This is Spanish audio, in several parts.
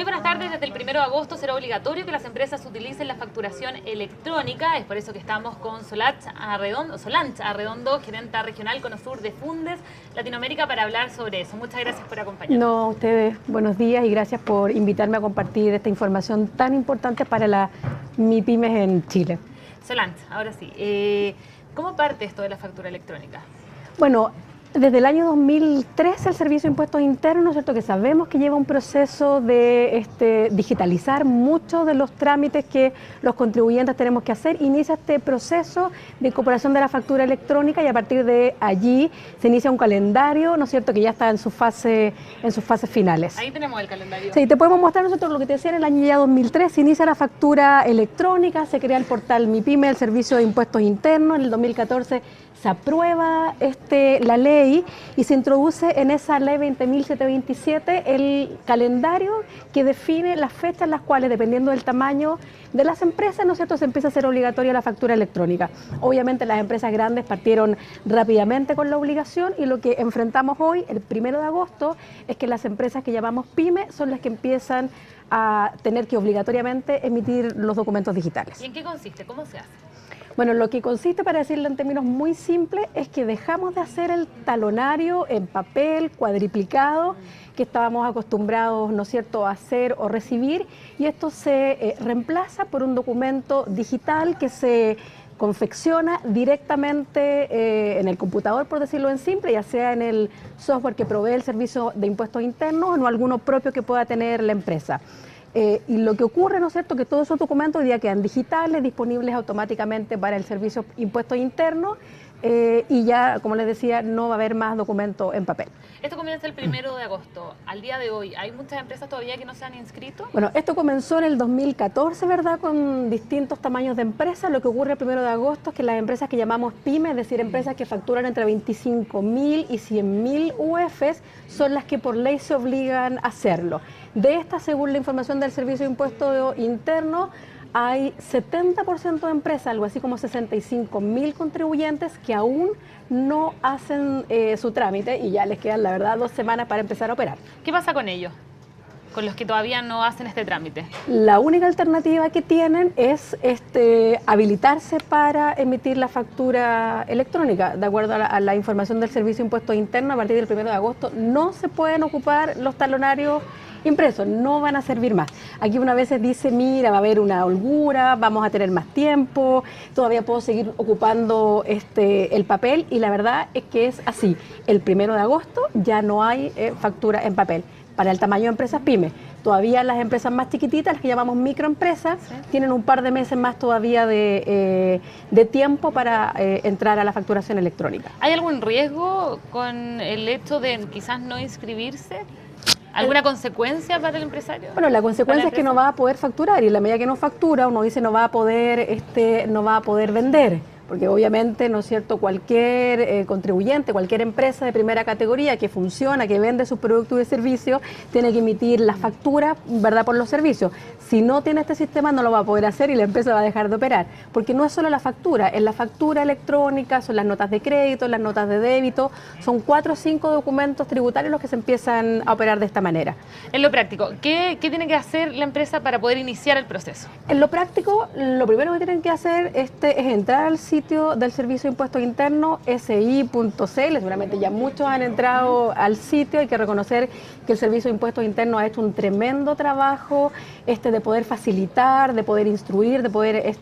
Muy buenas tardes. Desde el 1 de agosto será obligatorio que las empresas utilicen la facturación electrónica. Es por eso que estamos con Solange Arredondo, gerenta regional Conosur de Fundes Latinoamérica, para hablar sobre eso. Muchas gracias por acompañarnos. No, a ustedes, buenos días y gracias por invitarme a compartir esta información tan importante para las MIPYMES en Chile. Solange, ahora sí. ¿Cómo parte esto de la factura electrónica? Bueno, desde el año 2013 el Servicio de Impuestos Internos, ¿cierto?, que sabemos que lleva un proceso de digitalizar muchos de los trámites que los contribuyentes tenemos que hacer. Inicia este proceso de incorporación de la factura electrónica y a partir de allí se inicia un calendario, ¿no es cierto?, que ya está en sus fases finales. Ahí tenemos el calendario. Sí, te podemos mostrar nosotros lo que te decía. En el año ya 2003 se inicia la factura electrónica, se crea el portal MIPYME, el Servicio de Impuestos Internos. En el 2014 se aprueba la ley y se introduce en esa ley 20.727 el calendario que define las fechas en las cuales, dependiendo del tamaño de las empresas, ¿no es cierto?, se empieza a hacer obligatoria la factura electrónica. Obviamente las empresas grandes partieron rápidamente con la obligación y lo que enfrentamos hoy, el 1 de agosto, es que las empresas que llamamos PYME son las que empiezan a tener que obligatoriamente emitir los documentos digitales. ¿Y en qué consiste? ¿Cómo se hace? Bueno, lo que consiste, para decirlo en términos muy simples, es que dejamos de hacer el talonario en papel cuadriplicado que estábamos acostumbrados, ¿no es cierto?, a hacer o recibir, y esto se reemplaza por un documento digital que se confecciona directamente en el computador, por decirlo en simple, ya sea en el software que provee el Servicio de Impuestos Internos o alguno propio que pueda tener la empresa. Y lo que ocurre, ¿no es cierto?, que todos esos documentos hoy día quedan digitales, disponibles automáticamente para el Servicio de Impuestos Internos, y ya, como les decía, no va a haber más documentos en papel. Esto comienza el 1 de agosto. Al día de hoy, ¿hay muchas empresas todavía que no se han inscrito? Bueno, esto comenzó en el 2014, ¿verdad?, con distintos tamaños de empresas. Lo que ocurre el 1 de agosto es que las empresas que llamamos PYME, es decir, empresas que facturan entre 25.000 y 100.000 UFs, son las que por ley se obligan a hacerlo. De estas, según la información del Servicio de Impuestos Internos, hay 70% de empresas, algo así como 65.000 contribuyentes que aún no hacen su trámite y ya les quedan, la verdad, 2 semanas para empezar a operar. ¿Qué pasa con ellos? Con los que todavía no hacen este trámite. La única alternativa que tienen es habilitarse para emitir la factura electrónica. De acuerdo a la información del Servicio de Impuestos Internos, a partir del 1 de agosto no se pueden ocupar los talonarios impresos, no van a servir más. Aquí una vez se dice, mira, va a haber una holgura, vamos a tener más tiempo, todavía puedo seguir ocupando el papel, y la verdad es que es así. El 1 de agosto ya no hay factura en papel para el tamaño de empresas PYME. Todavía las empresas más chiquititas, las que llamamos microempresas, ¿sí?, tienen un par de meses más todavía de tiempo para entrar a la facturación electrónica. ¿Hay algún riesgo con el hecho de quizás no inscribirse? ¿Alguna consecuencia para el empresario? Bueno, la consecuencia es que no va a poder facturar, y en la medida que no factura, uno dice no va a poder vender. Porque obviamente, ¿no es cierto?, cualquier contribuyente, cualquier empresa de primera categoría que funciona, que vende sus productos y servicios, tiene que emitir la factura, ¿verdad?, por los servicios. Si no tiene este sistema, no lo va a poder hacer y la empresa va a dejar de operar. Porque no es solo la factura, es la factura electrónica, son las notas de crédito, las notas de débito, son 4 o 5 documentos tributarios los que se empiezan a operar de esta manera. En lo práctico, ¿qué tiene que hacer la empresa para poder iniciar el proceso? En lo práctico, lo primero que tienen que hacer es entrar al sitio del Servicio de Impuestos Internos, si.cl. Seguramente ya muchos han entrado al sitio. Hay que reconocer que el Servicio de Impuestos Internos ha hecho un tremendo trabajo de poder facilitar, de poder instruir, de poder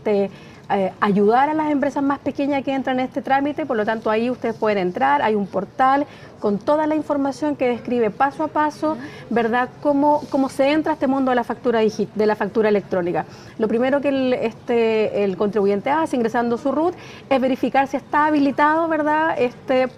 ayudar a las empresas más pequeñas que entran en este trámite. Por lo tanto, ahí ustedes pueden entrar, hay un portal con toda la información que describe paso a paso, ¿verdad?, cómo se entra a este mundo de la factura electrónica. Lo primero que el contribuyente hace ingresando su RUT es verificar si está habilitado, ¿verdad?,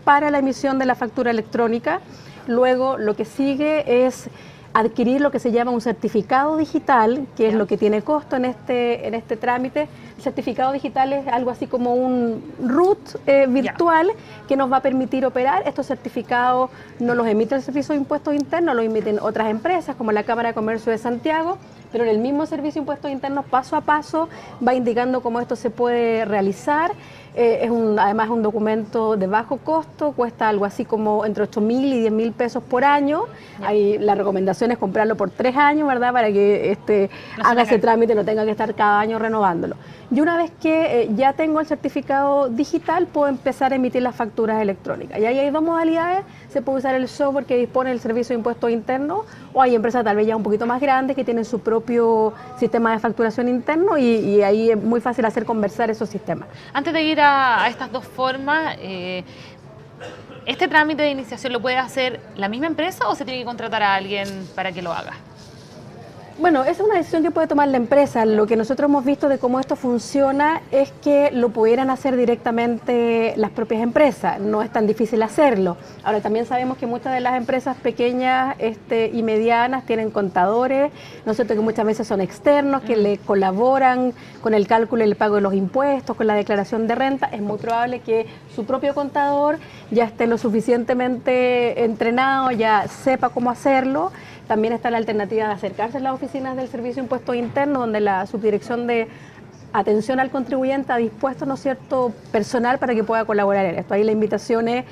para la emisión de la factura electrónica. Luego lo que sigue es adquirir lo que se llama un certificado digital, que es lo que tiene costo en este trámite. El certificado digital es algo así como un RUT virtual que nos va a permitir operar. Estos certificados no los emite el Servicio de Impuestos Internos, los emiten otras empresas como la Cámara de Comercio de Santiago, pero en el mismo Servicio de Impuestos Internos paso a paso va indicando cómo esto se puede realizar. Además es un documento de bajo costo, cuesta algo así como entre 8.000 y 10.000 pesos por año. Ahí la recomendación es comprarlo por 3 años, ¿verdad? Para que haga ese trámite, no tenga que estar cada año renovándolo. Y una vez que ya tengo el certificado digital, puedo empezar a emitir las facturas electrónicas. Y ahí hay dos modalidades: se puede usar el software que dispone el Servicio de Impuestos Internos, o hay empresas tal vez ya un poquito más grandes que tienen su propio sistema de facturación interno y ahí es muy fácil hacer conversar esos sistemas. Antes de ir a estas dos formas, ¿este trámite de iniciación lo puede hacer la misma empresa o se tiene que contratar a alguien para que lo haga? Bueno, esa es una decisión que puede tomar la empresa. Lo que nosotros hemos visto de cómo esto funciona es que lo pudieran hacer directamente las propias empresas. No es tan difícil hacerlo. Ahora, también sabemos que muchas de las empresas pequeñas y medianas tienen contadores, ¿no es cierto?, que muchas veces son externos, que le colaboran con el cálculo y el pago de los impuestos, con la declaración de renta. Es muy probable que su propio contador ya esté lo suficientemente entrenado, ya sepa cómo hacerlo. También está la alternativa de acercarse a las oficinas del Servicio de Impuestos Internos, donde la Subdirección de Atención al Contribuyente ha dispuesto, ¿no es cierto?, personal para que pueda colaborar en esto. Ahí la invitación es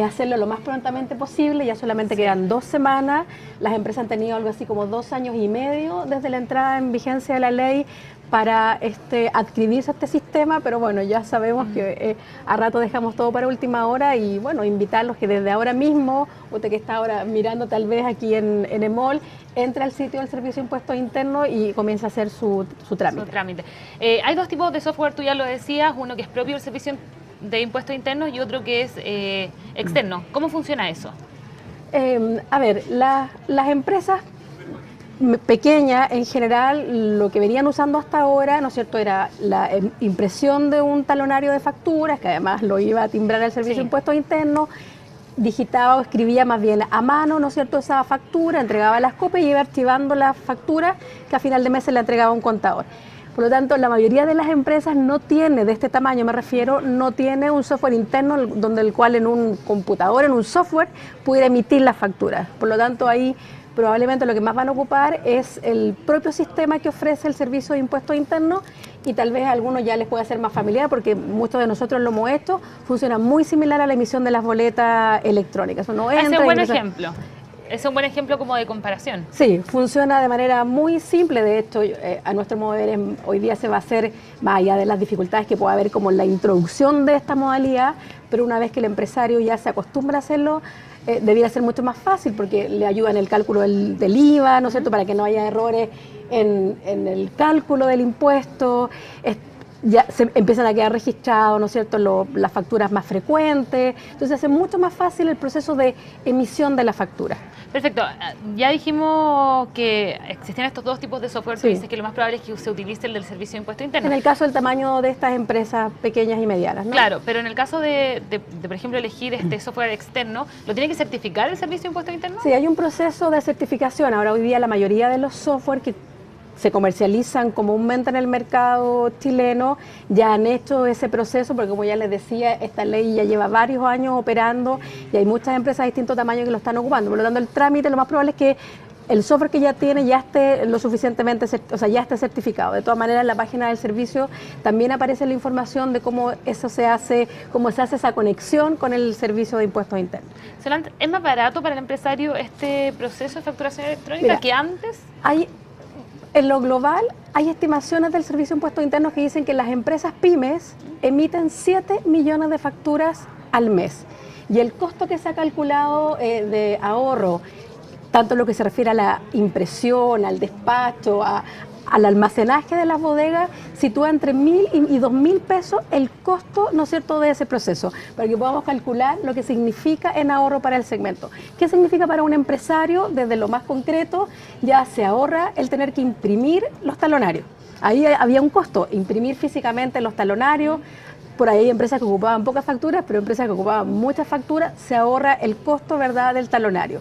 hacerlo lo más prontamente posible. Ya solamente quedan 2 semanas. Las empresas han tenido algo así como 2 años y medio desde la entrada en vigencia de la ley para adscribirse a este sistema, pero bueno, ya sabemos que a rato dejamos todo para última hora y bueno, invitarlos que desde ahora mismo, usted que está ahora mirando tal vez aquí en EMOL, entre al sitio del Servicio de Impuestos Internos y comienza a hacer su trámite. Hay dos tipos de software, tú ya lo decías, uno que es propio del Servicio de Impuestos Internos y otro que es externo. ¿Cómo funciona eso? A ver, las empresas pequeñas en general lo que venían usando hasta ahora, ¿no es cierto?, era la impresión de un talonario de facturas, que además lo iba a timbrar el Servicio de Impuestos Internos, digitaba o escribía más bien a mano, ¿no es cierto?, esa factura, entregaba las copias y iba archivando las facturas que a final de mes se le entregaba a un contador. Por lo tanto, la mayoría de las empresas no tiene, de este tamaño me refiero, no tiene un software interno donde el cual en un computador, en un software, pudiera emitir las facturas. Por lo tanto, ahí probablemente lo que más van a ocupar es el propio sistema que ofrece el Servicio de Impuestos Internos y tal vez a algunos ya les pueda ser más familiar porque muchos de nosotros lo hemos hecho, funciona muy similar a la emisión de las boletas electrónicas. Uno entra, es un buen ejemplo. Es un buen ejemplo como de comparación. Sí, funciona de manera muy simple. De hecho, a nuestro modo de ver, hoy día se va a hacer, más allá de las dificultades que pueda haber como la introducción de esta modalidad, pero una vez que el empresario ya se acostumbra a hacerlo, debería ser mucho más fácil porque le ayuda en el cálculo del IVA, ¿no es cierto?, para que no haya errores en el cálculo del impuesto. Ya se empiezan a quedar registrados, ¿no es cierto?, las facturas más frecuentes. Entonces hace mucho más fácil el proceso de emisión de la factura. Perfecto. Ya dijimos que existen estos dos tipos de software. Tú dices que lo más probable es que se utilice el del Servicio de Impuestos Internos. En el caso del tamaño de estas empresas pequeñas y medianas, ¿no? Claro, pero en el caso de por ejemplo, elegir este software externo, ¿lo tiene que certificar el Servicio de Impuestos Internos? Sí, hay un proceso de certificación. Ahora, hoy día la mayoría de los software que se comercializan comúnmente en el mercado chileno ya han hecho ese proceso, porque como ya les decía, esta ley ya lleva varios años operando y hay muchas empresas de distinto tamaño que lo están ocupando. Por lo tanto, el trámite lo más probable es que el software que ya tiene ya esté lo suficientemente, ya esté certificado. De todas maneras, en la página del servicio también aparece la información de cómo eso se hace, cómo se hace esa conexión con el Servicio de Impuestos Internos. Solange, ¿es más barato para el empresario este proceso de facturación electrónica que antes? En lo global, hay estimaciones del Servicio de Impuestos Internos que dicen que las empresas pymes emiten 7 millones de facturas al mes. Y el costo que se ha calculado de ahorro, tanto en lo que se refiere a la impresión, al despacho, al almacenaje de las bodegas, sitúa entre 1.000 y 2.000 pesos el costo, ¿no es cierto?, de ese proceso, para que podamos calcular lo que significa en ahorro para el segmento. ¿Qué significa para un empresario? Desde lo más concreto, ya se ahorra el tener que imprimir los talonarios. Ahí había un costo, imprimir físicamente los talonarios. Por ahí hay empresas que ocupaban pocas facturas, pero empresas que ocupaban muchas facturas, se ahorra el costo, ¿verdad?, del talonario.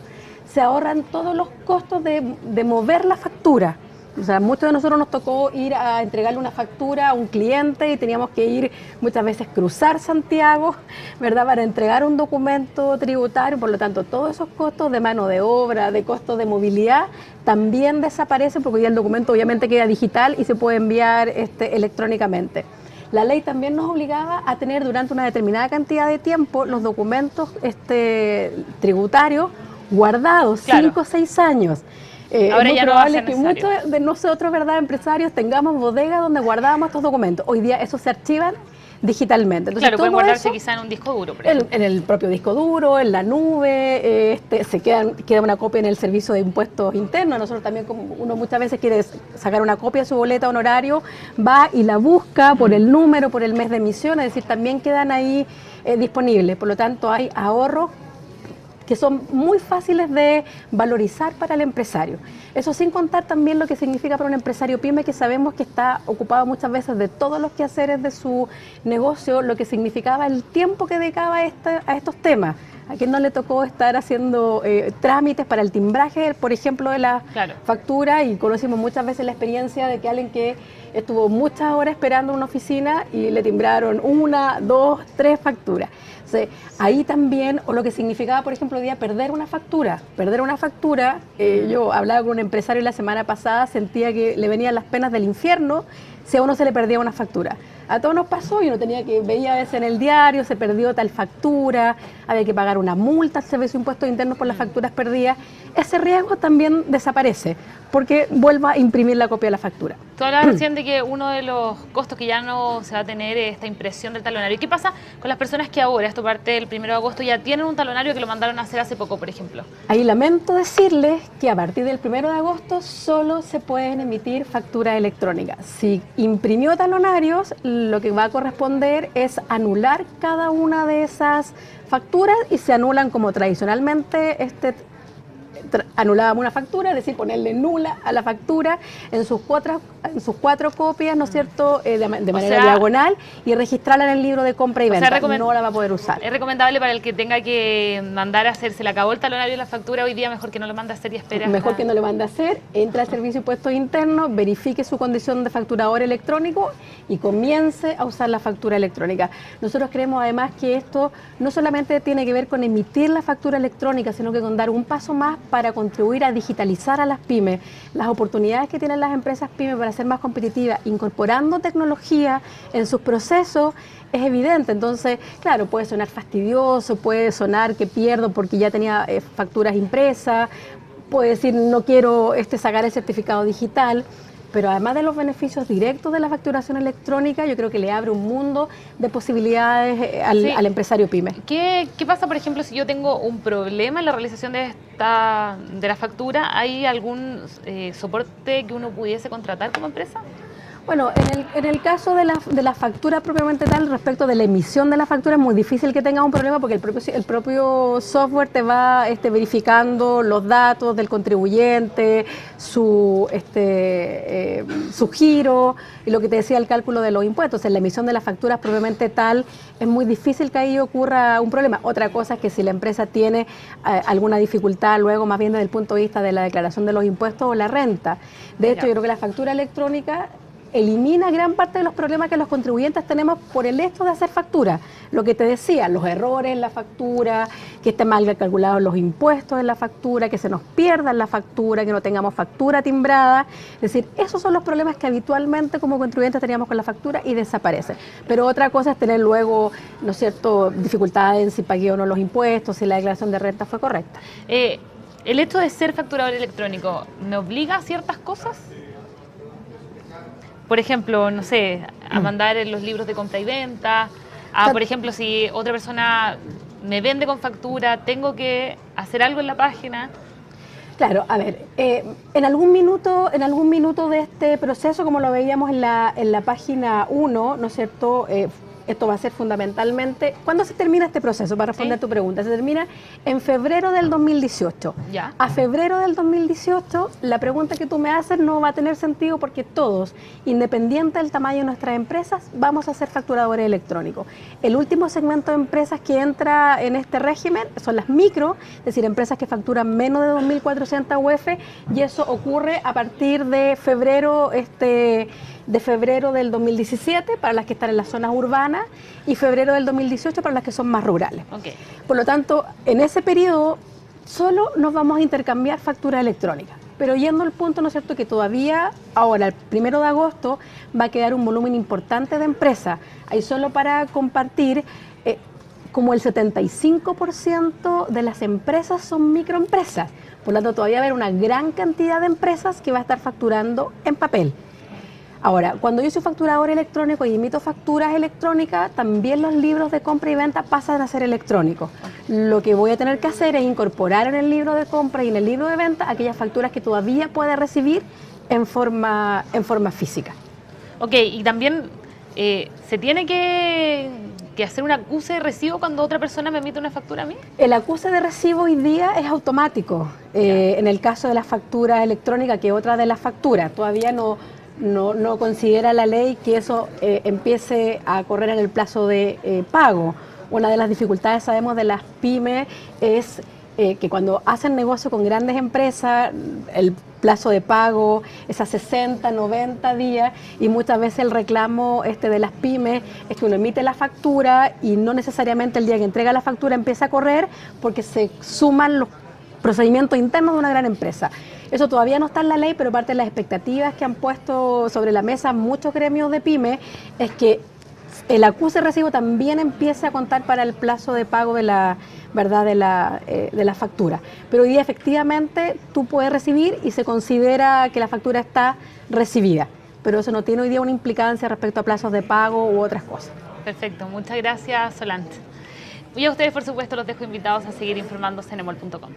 Se ahorran todos los costos de mover la factura. O sea, muchos de nosotros nos tocó ir a entregarle una factura a un cliente y teníamos que ir muchas veces cruzar Santiago, ¿verdad?, para entregar un documento tributario. Por lo tanto, todos esos costos de mano de obra, de costos de movilidad, también desaparecen porque hoy el documento obviamente queda digital y se puede enviar electrónicamente. la ley también nos obligaba a tener durante una determinada cantidad de tiempo los documentos tributarios guardados, Claro. 5 o 6 años. Ahora es muy ya no va a probable ser que necesario. muchos de nosotros, ¿verdad?, empresarios, tengamos bodegas donde guardábamos estos documentos. Hoy día esos se archivan digitalmente. Entonces, Claro, pueden todo guardarse eso quizá en un disco duro, por ejemplo. en el propio disco duro, en la nube, queda una copia en el servicio de impuestos internos. Nosotros también, como uno muchas veces quiere sacar una copia de su boleta honorario, va y la busca por el número, por el mes de emisión, es decir, también quedan ahí disponibles. Por lo tanto, hay ahorros que son muy fáciles de valorizar para el empresario. Eso sin contar también lo que significa para un empresario pyme, que sabemos que está ocupado muchas veces de todos los quehaceres de su negocio, lo que significaba el tiempo que dedicaba a estos temas. ¿A quién no le tocó estar haciendo trámites para el timbraje, por ejemplo, de la factura? Y conocimos muchas veces la experiencia de que alguien que estuvo muchas horas esperando en una oficina y le timbraron 1, 2, 3 facturas. Entonces, ahí también, o lo que significaba, por ejemplo, hoy día perder una factura. Perder una factura, yo hablaba con un empresario la semana pasada, sentía que le venían las penas del infierno si a uno se le perdía una factura. A todos nos pasó y uno veía a veces en el diario, se perdió tal factura, había que pagar una multa al Servicio de Impuestos Internos por las facturas perdidas. Ese riesgo también desaparece porque vuelva a imprimir la copia de la factura. Tú hablabas recién de que uno de los costos que ya no se va a tener es esta impresión del talonario. ¿Y qué pasa con las personas que ahora, esto parte del 1 de agosto, ya tienen un talonario que lo mandaron a hacer hace poco, por ejemplo? Ahí lamento decirles que a partir del 1 de agosto solo se pueden emitir facturas electrónicas. Si imprimió talonarios, lo que va a corresponder es anular cada una de esas facturas y se anulan como tradicionalmente anulábamos una factura, es decir, ponerle nula a la factura en sus 4 copias, ¿no es cierto?, de manera diagonal, y registrarla en el libro de compra y venta. No la va a poder usar. Es recomendable para el que tenga que mandar a hacer, se le acabó el talonario de la factura hoy día, mejor que no lo mande a hacer y espera. Mejor que no lo mande a hacer, entra al Servicio de Impuestos Internos, verifique su condición de facturador electrónico y comience a usar la factura electrónica. Nosotros creemos además que esto no solamente tiene que ver con emitir la factura electrónica, sino que con dar un paso más para contribuir a digitalizar a las pymes, las oportunidades que tienen las empresas pymes para ser más competitivas, incorporando tecnología en sus procesos, es evidente. Entonces, claro, puede sonar fastidioso, puede sonar que pierdo porque ya tenía facturas impresas, puede decir no quiero sacar el certificado digital. Pero además de los beneficios directos de la facturación electrónica, yo creo que le abre un mundo de posibilidades al empresario pyme. ¿Qué pasa, por ejemplo, si yo tengo un problema en la realización de la factura? ¿Hay algún soporte que uno pudiese contratar como empresa? Bueno, en el caso de la factura propiamente tal, respecto de la emisión de la factura, es muy difícil que tengas un problema porque el propio software te va verificando los datos del contribuyente, su giro y lo que te decía, el cálculo de los impuestos. En la emisión de las facturas propiamente tal, es muy difícil que ahí ocurra un problema. Otra cosa es que si la empresa tiene alguna dificultad luego, más bien desde el punto de vista de la declaración de los impuestos o la renta. De hecho, yo creo que la factura electrónica elimina gran parte de los problemas que los contribuyentes tenemos por el hecho de hacer factura. Lo que te decía, los errores en la factura, que estén mal calculados los impuestos en la factura, que se nos pierda la factura, que no tengamos factura timbrada. Es decir, esos son los problemas que habitualmente como contribuyentes teníamos con la factura y desaparecen. Pero otra cosa es tener luego, ¿no es cierto?, dificultades en si pagué o no los impuestos, si la declaración de renta fue correcta. ¿El hecho de ser facturador electrónico me obliga a ciertas cosas? Por ejemplo, no sé, a mandar los libros de compra y venta, por ejemplo, si otra persona me vende con factura, tengo que hacer algo en la página. Claro, a ver, en algún minuto de este proceso, como lo veíamos en la página 1, ¿no es cierto?, esto va a ser fundamentalmente... ¿Cuándo se termina este proceso? Para responder tu pregunta. Se termina en febrero del 2018. Ya. A febrero del 2018, la pregunta que tú me haces no va a tener sentido porque todos, independiente del tamaño de nuestras empresas, vamos a ser facturadores electrónicos. El último segmento de empresas que entra en este régimen son las micro, es decir, empresas que facturan menos de 2.400 UF, y eso ocurre a partir de febrero del 2017 para las que están en las zonas urbanas y febrero del 2018 para las que son más rurales. Okay. Por lo tanto, en ese periodo solo nos vamos a intercambiar factura electrónica. Pero yendo al punto, ¿no es cierto?, que todavía ahora, el 1 de agosto, va a quedar un volumen importante de empresas. Ahí solo para compartir, como el 75% de las empresas son microempresas. Por lo tanto, todavía va a haber una gran cantidad de empresas que va a estar facturando en papel. Ahora, cuando yo soy facturador electrónico y emito facturas electrónicas, también los libros de compra y venta pasan a ser electrónicos. Lo que voy a tener que hacer es incorporar en el libro de compra y en el libro de venta aquellas facturas que todavía puede recibir en forma física. Ok, y también se tiene que hacer un acuse de recibo cuando otra persona me emite una factura a mí. El acuse de recibo hoy día es automático. En el caso de la factura electrónica, que es otra de las facturas, todavía no considera la ley que eso empiece a correr en el plazo de pago. Una de las dificultades, sabemos, de las pymes es que cuando hacen negocio con grandes empresas, el plazo de pago es a 60, 90 días y muchas veces el reclamo de las pymes es que uno emite la factura y no necesariamente el día que entrega la factura empieza a correr porque se suman los procedimientos internos de una gran empresa. Eso todavía no está en la ley, pero parte de las expectativas que han puesto sobre la mesa muchos gremios de pymes es que el acuse de recibo también empiece a contar para el plazo de pago de la factura. Pero hoy día efectivamente tú puedes recibir y se considera que la factura está recibida, pero eso no tiene hoy día una implicancia respecto a plazos de pago u otras cosas. Perfecto, muchas gracias, Solange. Y a ustedes, por supuesto, los dejo invitados a seguir informándose en emol.com.